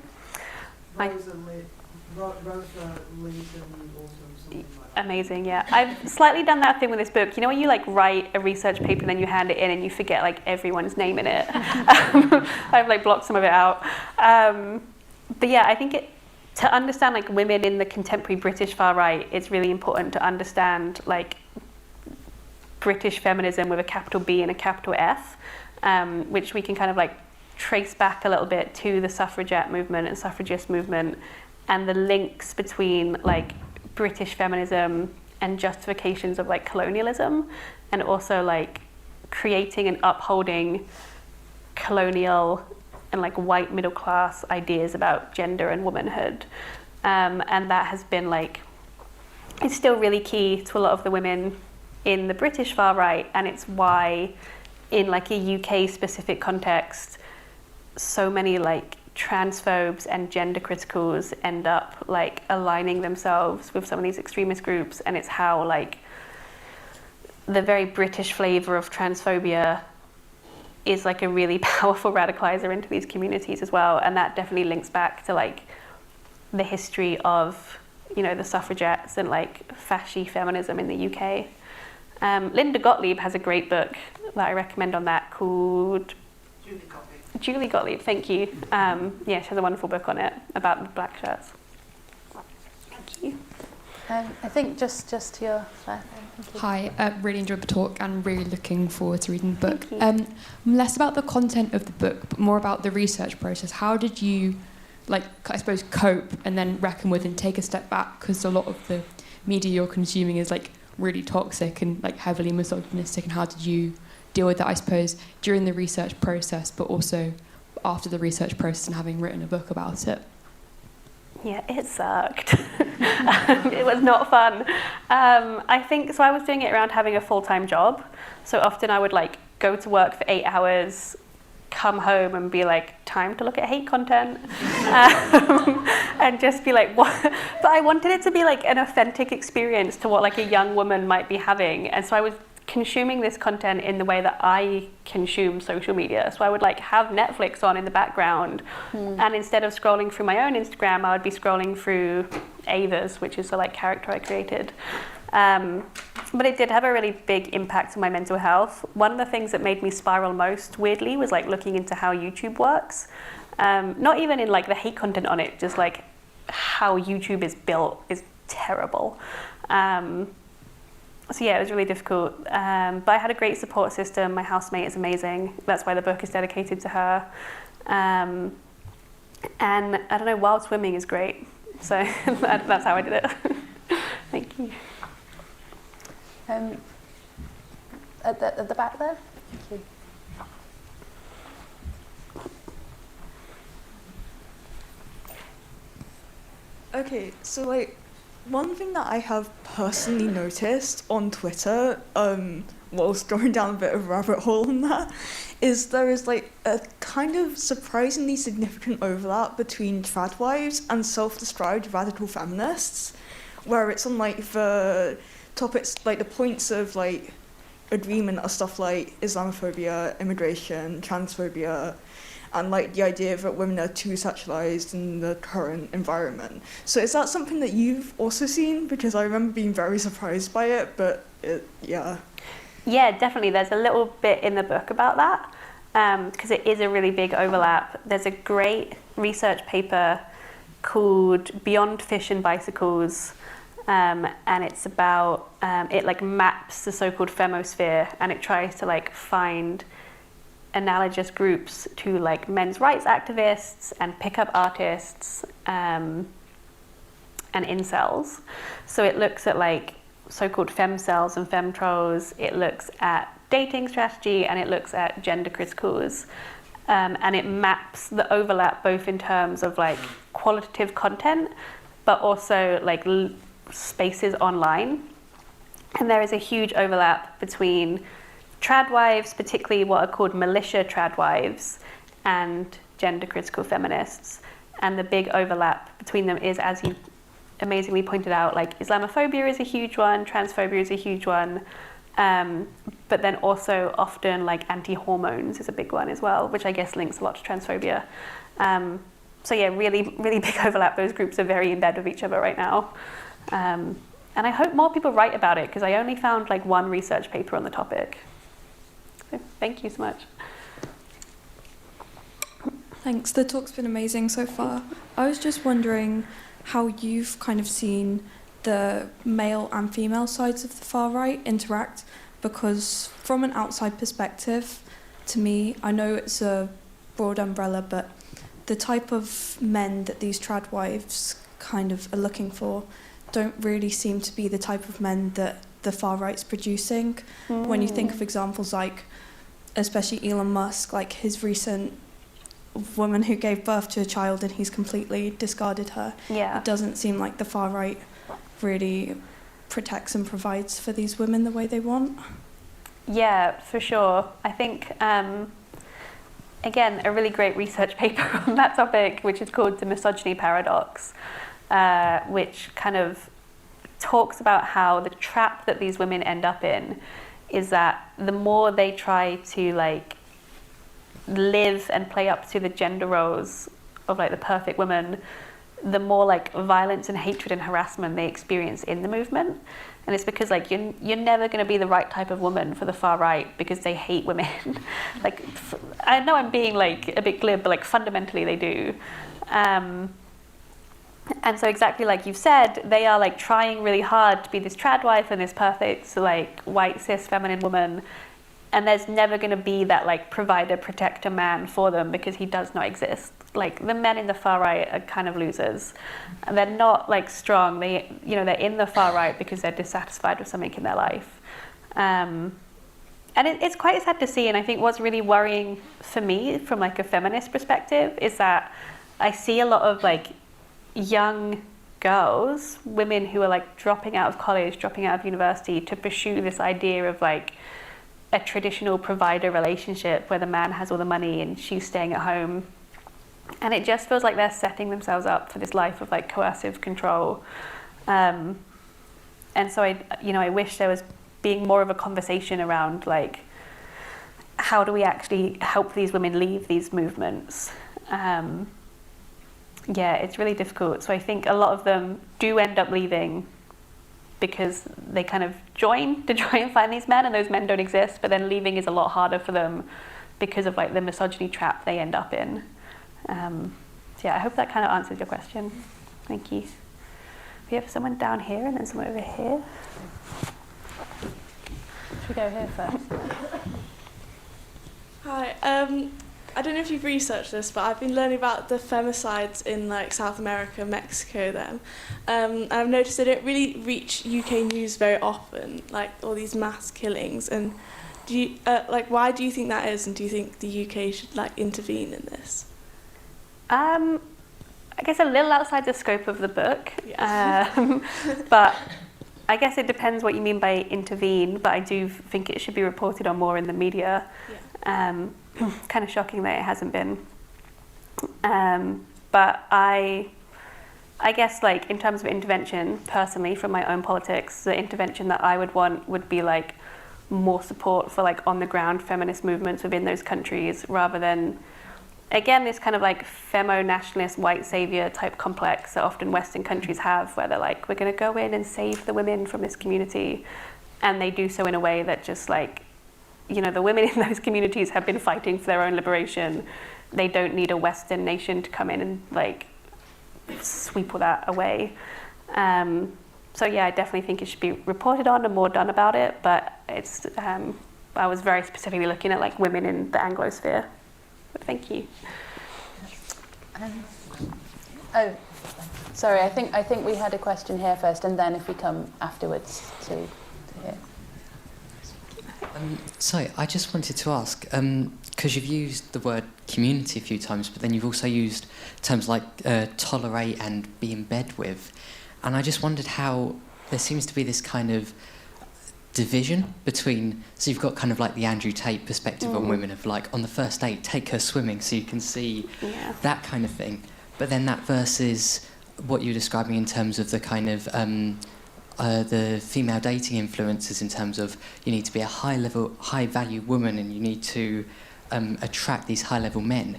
Amazing, yeah. I've slightly done that thing with this book. You know when you like write a research paper and then you hand it in and you forget like everyone's name in it? I've like blocked some of it out. But yeah, I think to understand like women in the contemporary British far right, it's really important to understand like British feminism with a capital B and a capital F, which we can kind of like trace back a little bit to the suffragette movement and suffragist movement, and the links between like British feminism and justifications of like colonialism, and also like creating and upholding colonial and like white middle class ideas about gender and womanhood. And that has been like, it's still really key to a lot of the women in the British far right, and it's why in like a UK specific context, so many like transphobes and gender criticals end up like aligning themselves with some of these extremist groups, and it's how like the very British flavour of transphobia is like a really powerful radicalizer into these communities as well. And that definitely links back to like the history of, you know, the suffragettes and like fasci feminism in the UK. Linda Gottlieb has a great book that I recommend on that called Julie Gottlieb, thank you. Yeah, she has a wonderful book on it about the black shirts. Thank you. I think just to your left. Hi, really enjoyed the talk and really looking forward to reading the book. Thank you. Less about the content of the book, but more about the research process. How did you, like, I suppose, cope and then reckon with and take a step back? Because a lot of the media you're consuming is like really toxic and like heavily misogynistic. And how did you deal with that, I suppose, during the research process, but also after the research process and having written a book about it? Yeah, it sucked. It was not fun. I think, so I was doing it around having a full-time job. So often I would like go to work for 8 hours, come home and be like, time to look at hate content. And just be like, what? But I wanted it to be like an authentic experience to what like a young woman might be having. And so I was consuming this content in the way that I consume social media. So I would like have Netflix on in the background, and instead of scrolling through my own Instagram, I would be scrolling through Ava's, which is the like character I created. But it did have a really big impact on my mental health. One of the things that made me spiral most, weirdly, was like looking into how YouTube works. Not even in like the hate content on it, just like how YouTube is built is terrible. So yeah, it was really difficult. But I had a great support system. My housemate is amazing. That's why the book is dedicated to her. And I don't know, wild swimming is great. So that's how I did it. Thank you. At the back there. Thank you. Okay, so like one thing that I have personally noticed on Twitter, whilst going down a bit of a rabbit hole on that, is there is like a kind of surprisingly significant overlap between tradwives and self-described radical feminists, where it's on like the topics, like the points of like agreement are stuff like Islamophobia, immigration, transphobia, and like the idea that women are too sexualized in the current environment. So is that something that you've also seen? Because I remember being very surprised by it, but yeah. Yeah, definitely. There's a little bit in the book about that, because it is a really big overlap. There's a great research paper called Beyond Fish and Bicycles, and it's about, it like maps the so-called femosphere, and it tries to like find analogous groups to like men's rights activists and pickup artists and incels. So it looks at like so-called femcells and femtrolls. It looks at dating strategy, and it looks at gender criticals. And it maps the overlap both in terms of like qualitative content, but also like spaces online. And there is a huge overlap between tradwives, particularly what are called militia tradwives, and gender critical feminists. And the big overlap between them is, as you amazingly pointed out, like Islamophobia is a huge one, transphobia is a huge one, but then also often like anti-hormones is a big one as well, which I guess links a lot to transphobia. So yeah, really, really big overlap. Those groups are very in bed with each other right now. And I hope more people write about it, because I only found like one research paper on the topic. So thank you so much. Thanks, the talk's been amazing so far. I was just wondering how you've kind of seen the male and female sides of the far right interact, because from an outside perspective, to me, I know it's a broad umbrella, but the type of men that these tradwives kind of are looking for don't really seem to be the type of men that the far right's producing. When you think of examples like, especially Elon Musk, like his recent woman who gave birth to a child and he's completely discarded her. Yeah. It doesn't seem like the far right really protects and provides for these women the way they want. Yeah, for sure. I think, again, a really great research paper on that topic, which is called The Misogyny Paradox, which kind of talks about how the trap that these women end up in is that the more they try to like live and play up to the gender roles of like the perfect woman, the more like violence and hatred and harassment they experience in the movement. And it's because like you're never going to be the right type of woman for the far right, because they hate women. Like, I know I'm being like a bit glib, but like fundamentally they do. And so exactly like you've said, they are like trying really hard to be this tradwife and this perfect like white cis feminine woman, and there's never going to be that like provider protector man for them, because he does not exist. Like the men in the far right are kind of losers, and they're not like strong. They're in the far right because they're dissatisfied with something in their life. And it's quite sad to see. And I think what's really worrying for me from like a feminist perspective is that I see a lot of like young girls, women who are like dropping out of college, dropping out of university to pursue this idea of like a traditional provider relationship where the man has all the money and she's staying at home. And it just feels like they're setting themselves up for this life of like coercive control. And so I wish there was being more of a conversation around like, how do we actually help these women leave these movements? Yeah, it's really difficult. So I think a lot of them do end up leaving because they kind of join to try and find these men, and those men don't exist, but then leaving is a lot harder for them because of like the misogyny trap they end up in. So yeah, I hope that kind of answers your question. Thank you. We have someone down here and then someone over here. Should we go here first? Hi, I don't know if you've researched this, but I've been learning about the femicides in like South America, Mexico, and I've noticed they don't really reach UK news very often, like all these mass killings. And do you why do you think that is? And do you think the UK should like intervene in this? I guess a little outside the scope of the book, Yeah. But I guess it depends what you mean by intervene. But I do think it should be reported on more in the media. Yeah. Kind of shocking that it hasn't been. But I guess like in terms of intervention, personally, from my own politics, the intervention that I would want would be like more support for like on the ground feminist movements within those countries, rather than, again, this kind of like femo-nationalist white savior type complex that often Western countries have, where they're like, we're going to go in and save the women from this community. And they do so in a way that just like, the women in those communities have been fighting for their own liberation. They don't need a Western nation to come in and like sweep all that away. So yeah, I definitely think it should be reported on and more done about it, but it's I was very specifically looking at like women in the Anglosphere. But thank you. Oh, sorry. I think we had a question here first, and then if we come afterwards to here. So I just wanted to ask, because you've used the word community a few times, but then you've also used terms like tolerate and be in bed with, and I just wondered how there seems to be this kind of division between, so you've got kind of like the Andrew Tate perspective on women of like, on the first date, take her swimming so you can see that kind of thing, but then that versus what you're describing in terms of the kind of the female dating influences in terms of you need to be a high value woman and you need to attract these high level men.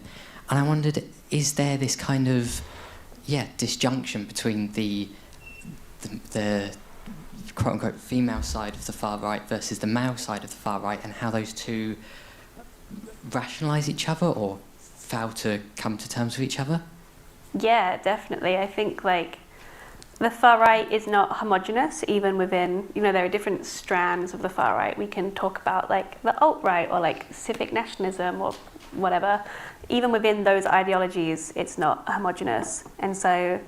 And I wondered, is there this kind of disjunction between the quote unquote female side of the far right versus the male side of the far right, and how those two rationalise each other or fail to come to terms with each other? Yeah, definitely. I think like the far right is not homogenous, even within, there are different strands of the far right. We can talk about like the alt-right or like civic nationalism or whatever. Even within those ideologies, it's not homogenous. And so,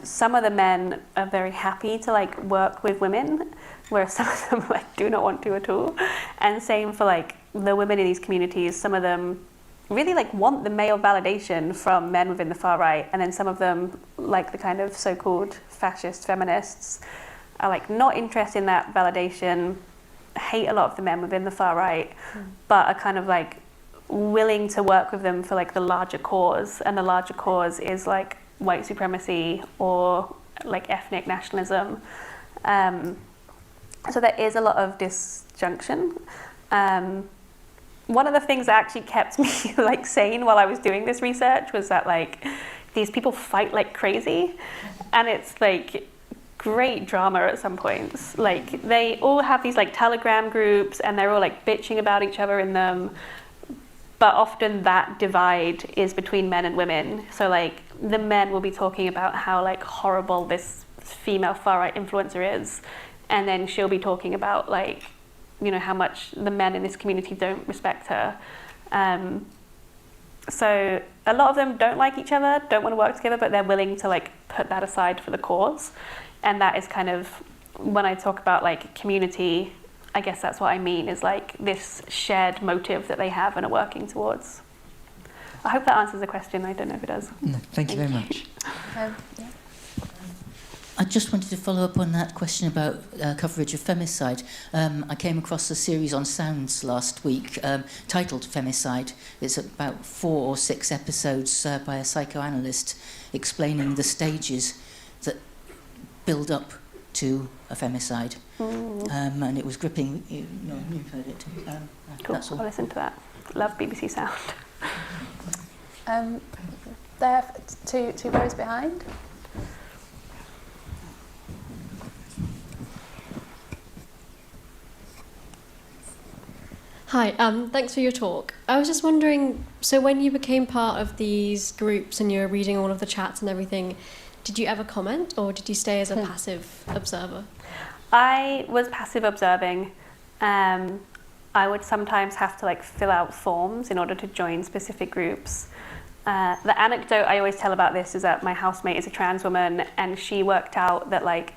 some of the men are very happy to like work with women, whereas some of them like do not want to at all. And same for like the women in these communities. Some of them really like want the male validation from men within the far right, and then some of them, like the kind of so-called fascist feminists, are like not interested in that validation, hate a lot of the men within the far right, but are kind of like willing to work with them for like the larger cause, and the larger cause is like white supremacy or like ethnic nationalism. So there is a lot of disjunction. One of the things that actually kept me like sane while I was doing this research was that like these people fight like crazy, and it's like great drama at some points. Like they all have these like Telegram groups and they're all like bitching about each other in them, but often that divide is between men and women. So like the men will be talking about how like horrible this female far right influencer is, and then she'll be talking about like how much the men in this community don't respect her. So a lot of them don't like each other, don't want to work together, but they're willing to like put that aside for the cause. And that is kind of, when I talk about like community, I guess that's what I mean, is like this shared motive that they have and are working towards. I hope that answers the question. I don't know if it does. No, thank you very much. I just wanted to follow up on that question about coverage of femicide. I came across a series on Sounds last week titled Femicide. It's about 4 or 6 episodes by a psychoanalyst explaining the stages that build up to a femicide. And it was gripping. You've heard it. Cool, that's all. I'll listen to that. Love BBC Sound. There, two rows behind. Hi, thanks for your talk. I was just wondering, so when you became part of these groups and you were reading all of the chats and everything, did you ever comment or did you stay as a passive observer? I was passive observing. I would sometimes have to like fill out forms in order to join specific groups. The anecdote I always tell about this is that my housemate is a trans woman, and she worked out that like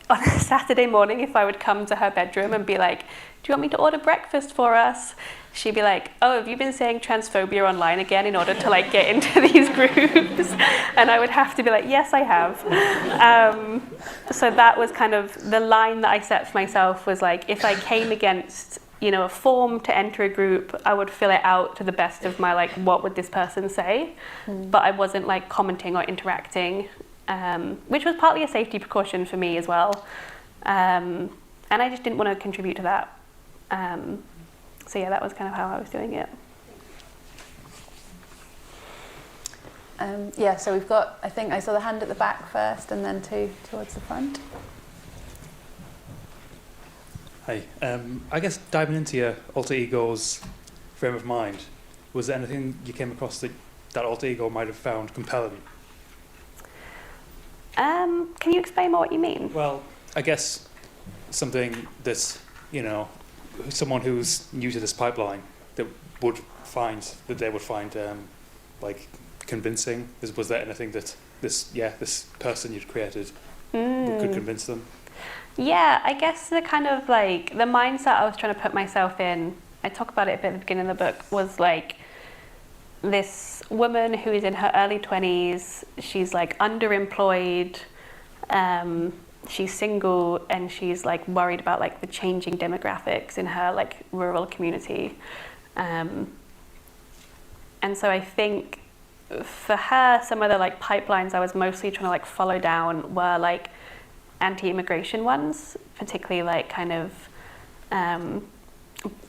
on a Saturday morning, if I would come to her bedroom and be like, do you want me to order breakfast for us? She'd be like, oh, have you been saying transphobia online again in order to like get into these groups? And I would have to be like, yes, I have. So that was kind of the line that I set for myself, was like, if I came against, a form to enter a group, I would fill it out to the best of my like, what would this person say? But I wasn't like commenting or interacting, which was partly a safety precaution for me as well. And I just didn't want to contribute to that. So yeah, that was kind of how I was doing it. So we've got, I think I saw the hand at the back first and then two towards the front. Hi. I guess diving into your alter ego's frame of mind, was there anything you came across that alter ego might have found compelling? Can you explain more what you mean? Well, I guess something that's you know, someone who's new to this pipeline that they would find like convincing? Was there anything that this person you'd created could convince them? Yeah, I guess the kind of like the mindset I was trying to put myself in, I talk about it a bit at the beginning of the book, was like this woman who is in her early 20s, she's like underemployed, she's single, and she's like worried about like the changing demographics in her like rural community. And so I think for her, some of the like pipelines I was mostly trying to like follow down were like anti-immigration ones, particularly like kind of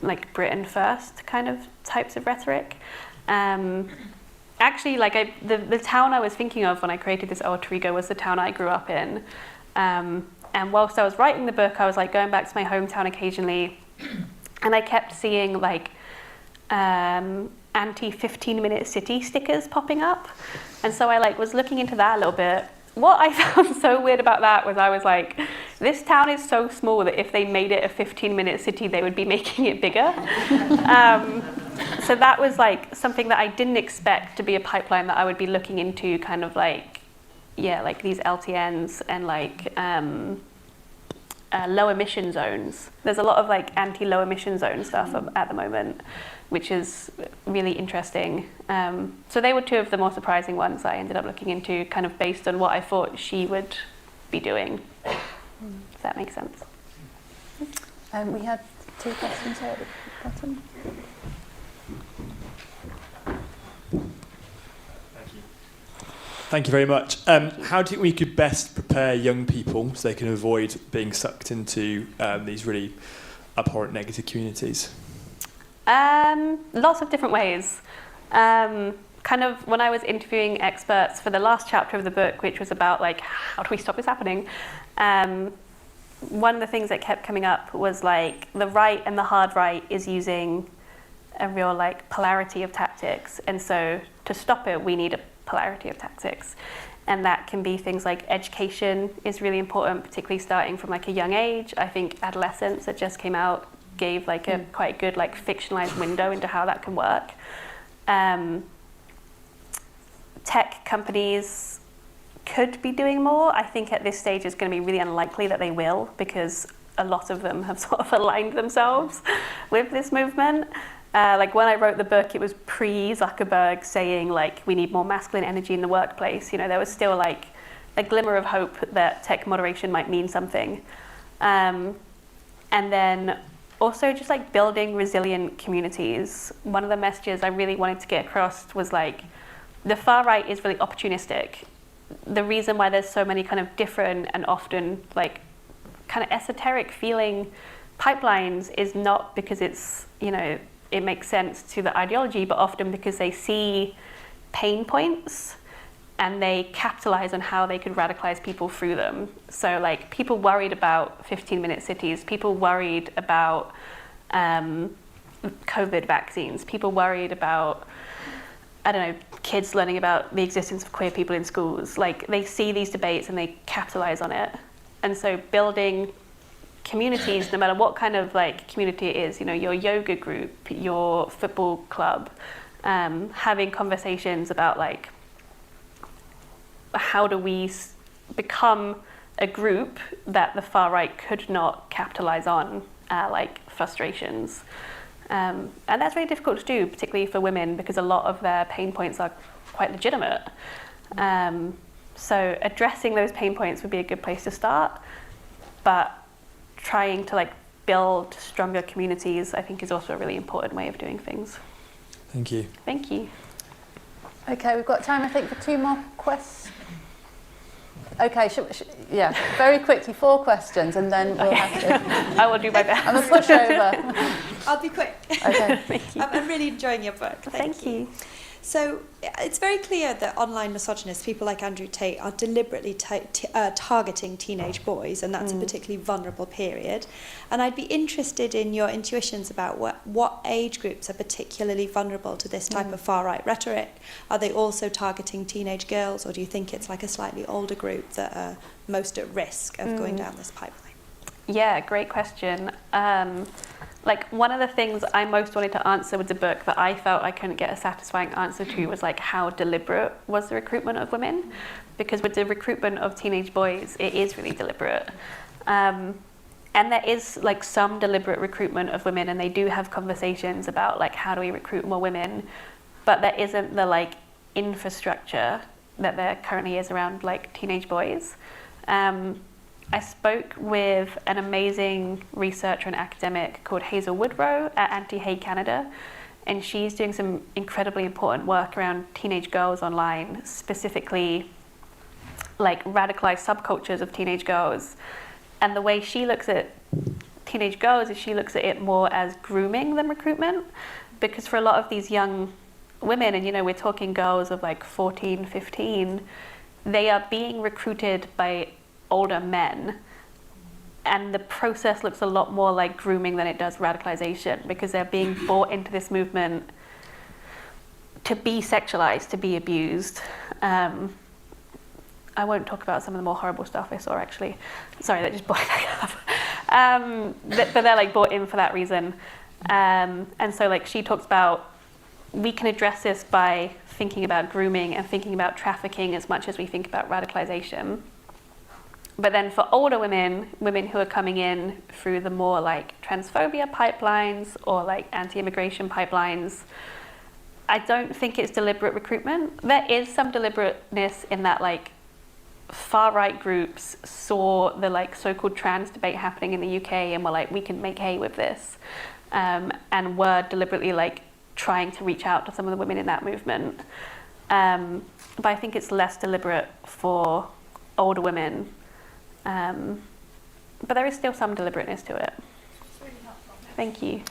like Britain first kind of types of rhetoric. Actually, like the town I was thinking of when I created this alter ego was the town I grew up in. And whilst I was writing the book, I was like going back to my hometown occasionally, and I kept seeing like anti-15-minute city stickers popping up. And so I like was looking into that a little bit. What I found so weird about that was I was like, this town is so small that if they made it a 15-minute city, they would be making it bigger. So that was like something that I didn't expect to be a pipeline that I would be looking into, kind of like, yeah, like these LTNs and like low emission zones. There's a lot of like anti-low emission zone stuff at the moment, which is really interesting. So they were two of the more surprising ones I ended up looking into, kind of based on what I thought she would be doing. If that makes sense. We had 2 questions here at the bottom. Thank you very much. How do you think we could best prepare young people so they can avoid being sucked into these really abhorrent negative communities? Lots of different ways. Kind of when I was interviewing experts for the last chapter of the book, which was about like, how do we stop this happening? One of the things that kept coming up was like the right and the hard right is using a real like polarity of tactics. And so to stop it, we need a polarity of tactics. And that can be things like education is really important, particularly starting from like a young age. I think Adolescence that just came out gave like a quite good like fictionalized window into how that can work. Tech companies could be doing more. I think at this stage it's going to be really unlikely that they will, because a lot of them have sort of aligned themselves with this movement. Like when I wrote the book, it was pre-Zuckerberg saying like we need more masculine energy in the workplace. You know, there was still like a glimmer of hope that tech moderation might mean something. And then also just like building resilient communities. One of the messages I really wanted to get across was like the far right is really opportunistic. The reason why there's so many kind of different and often like kind of esoteric feeling pipelines is not because it's, you know, it makes sense to the ideology, but often because they see pain points and they capitalize on how they could radicalize people through them. So like people worried about 15-minute cities, people worried about COVID vaccines, people worried about, I don't know, kids learning about the existence of queer people in schools. Like they see these debates and they capitalize on it. And so building communities, no matter what kind of like community it is, you know, your yoga group, your football club, having conversations about like how do we become a group that the far right could not capitalize on, like frustrations. And that's really difficult to do, particularly for women, because a lot of their pain points are quite legitimate. So addressing those pain points would be a good place to start, but trying to like build stronger communities, I think, is also a really important way of doing things. Thank you. Thank you. Okay, we've got time, I think, for 2 more questions. Okay, yeah, very quickly, 4 questions, and then we'll have to. I will do my best. I'm a pushover. I'll be quick. Okay. Thank you. I'm really enjoying your book. Thank you. So it's very clear that online misogynists, people like Andrew Tate, are deliberately targeting teenage boys, and that's a particularly vulnerable period. And I'd be interested in your intuitions about what age groups are particularly vulnerable to this type of far-right rhetoric. Are they also targeting teenage girls, or do you think it's like a slightly older group that are most at risk of going down this pipeline? Yeah, great question. Like one of the things I most wanted to answer with the book that I felt I couldn't get a satisfying answer to was like how deliberate was the recruitment of women? Because with the recruitment of teenage boys, it is really deliberate. And there is like some deliberate recruitment of women, and they do have conversations about like how do we recruit more women, but there isn't the like infrastructure that there currently is around like teenage boys. I spoke with an amazing researcher and academic called Hazel Woodrow at Anti-Hate Canada, and she's doing some incredibly important work around teenage girls online, specifically like radicalized subcultures of teenage girls. And the way she looks at teenage girls is she looks at it more as grooming than recruitment, because for a lot of these young women, and you know, we're talking girls of like 14, 15, they are being recruited by older men, and the process looks a lot more like grooming than it does radicalization, because they're being brought into this movement to be sexualized, to be abused. I won't talk about some of the more horrible stuff I saw, actually. Sorry, that just brought that up. But they're like brought in for that reason. And so like she talks about, we can address this by thinking about grooming and thinking about trafficking as much as we think about radicalization. But then for older women who are coming in through the more like transphobia pipelines or like anti-immigration pipelines, I don't think it's deliberate recruitment. There is some deliberateness in that like far-right groups saw the like so-called trans debate happening in the UK and were like, we can make hay with this, and were deliberately like trying to reach out to some of the women in that movement. But I think it's less deliberate for older women. But there is still some deliberateness to it. Thank you.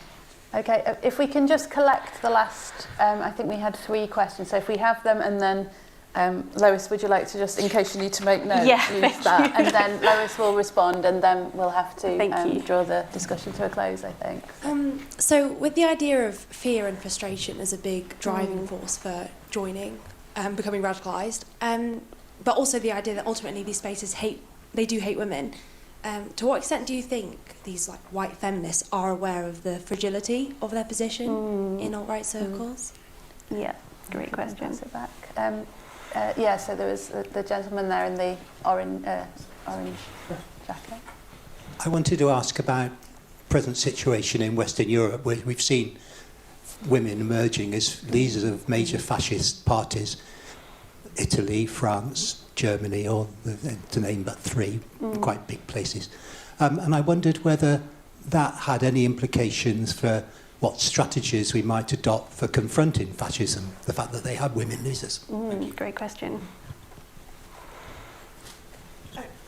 Okay, if we can just collect the last, I think we had 3 questions, so if we have them, and then Lois, would you like to just, in case you need to make notes, use that, and then Lois will respond, and then we'll have to draw the discussion to a close, I think. So with the idea of fear and frustration as a big driving force for joining, becoming radicalised, but also the idea that ultimately these spaces they do hate women. To what extent do you think these like white feminists are aware of the fragility of their position in alt-right circles? Yeah, great question. Pass it back. Yeah, so there was the gentleman there in the orange jacket. I wanted to ask about present situation in Western Europe, where we've seen women emerging as leaders of major fascist parties. Italy, France, Germany, or to name but 3 quite big places. And I wondered whether that had any implications for what strategies we might adopt for confronting fascism, the fact that they had women leaders. Great question.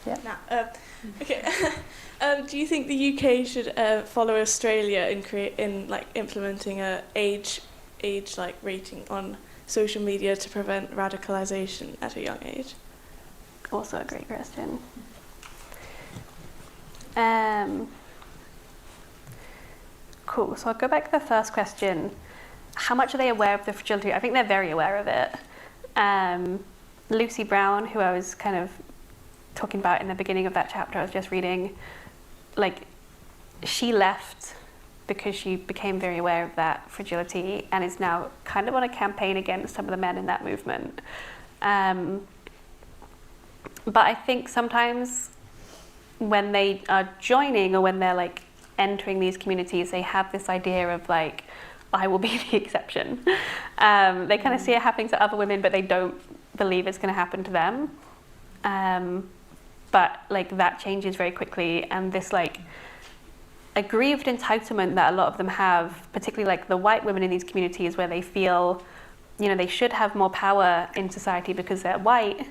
Okay. Do you think the UK should follow Australia in like implementing a age like rating on social media to prevent radicalisation at a young age? Also a great question. Cool, so I'll go back to the first question. How much are they aware of the fragility? I think they're very aware of it. Lucy Brown, who I was kind of talking about in the beginning of that chapter I was just reading, like, she left because she became very aware of that fragility and is now kind of on a campaign against some of the men in that movement. But I think sometimes when they are joining or when they're like entering these communities, they have this idea of like, I will be the exception. They kind of see it happening to other women, but they don't believe it's going to happen to them. But like that changes very quickly, and this like aggrieved entitlement that a lot of them have, particularly like the white women in these communities, where they feel, you know, they should have more power in society because they're white.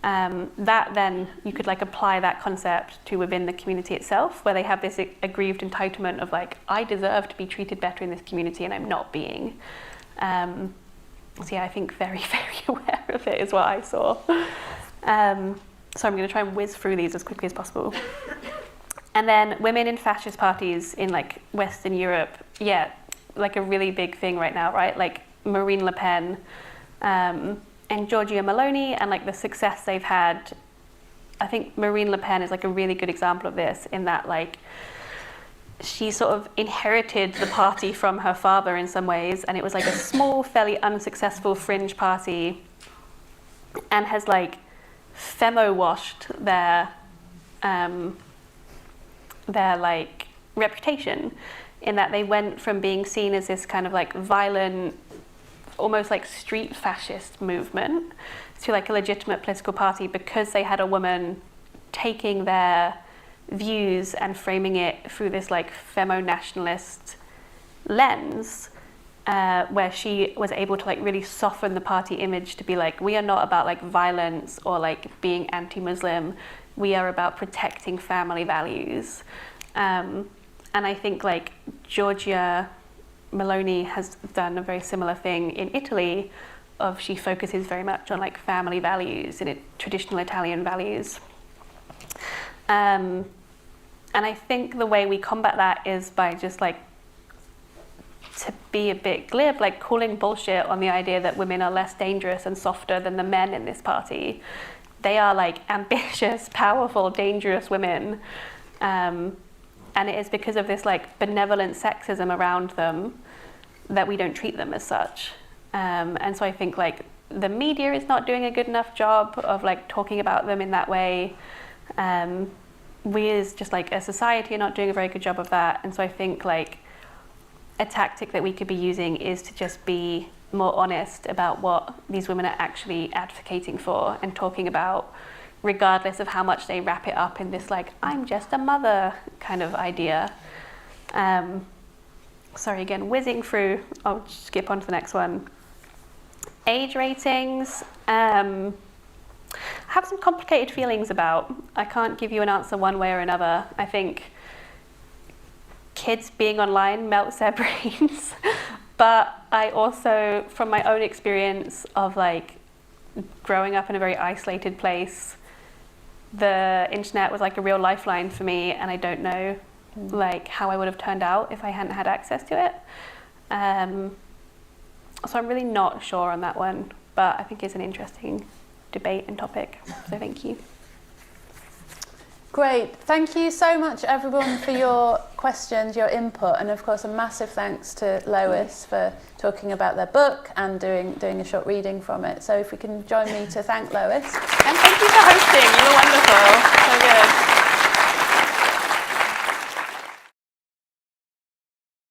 That then you could like apply that concept to within the community itself, where they have this aggrieved entitlement of like, I deserve to be treated better in this community and I'm not being. So yeah, I think very, very aware of it is what I saw. So I'm going to try and whiz through these as quickly as possible. And then women in fascist parties in like Western Europe, yeah, like a really big thing right now, right? Like Marine Le Pen, and Giorgia Meloni, and like the success they've had I think Marine Le Pen is like a really good example of this, in that like she sort of inherited the party from her father in some ways, and it was like a small, fairly unsuccessful fringe party, and has like femo-washed their like reputation, in that they went from being seen as this kind of like violent, almost like street fascist movement, to like a legitimate political party, because they had a woman taking their views and framing it through this like femo-nationalist lens, where she was able to like really soften the party image to be like, we are not about like violence or like being anti-Muslim, we are about protecting family values. And I think like Giorgia Meloni has done a very similar thing in Italy, of she focuses very much on like family values and traditional Italian values. And I think the way we combat that is by just like, to be a bit glib, like calling bullshit on the idea that women are less dangerous and softer than the men in this party. They are like ambitious, powerful, dangerous women. And it is because of this like benevolent sexism around them that we don't treat them as such. And so I think like the media is not doing a good enough job of like talking about them in that way. We as just like a society are not doing a very good job of that. And so I think like a tactic that we could be using is to just be more honest about what these women are actually advocating for and talking about, regardless of how much they wrap it up in this like, I'm just a mother kind of idea. Sorry, again, whizzing through, I'll skip on to the next one. Age ratings, I have some complicated feelings about. I can't give you an answer one way or another. I think kids being online melts their brains. But I also, from my own experience of like growing up in a very isolated place, the internet was like a real lifeline for me, and I don't know like how I would have turned out if I hadn't had access to it. So I'm really not sure on that one, but I think it's an interesting debate and topic. So thank you. Great. Thank you so much, everyone, for your questions, your input, and of course a massive thanks to Lois for talking about their book and doing a short reading from it. So if we can join me to thank Lois. And thank you for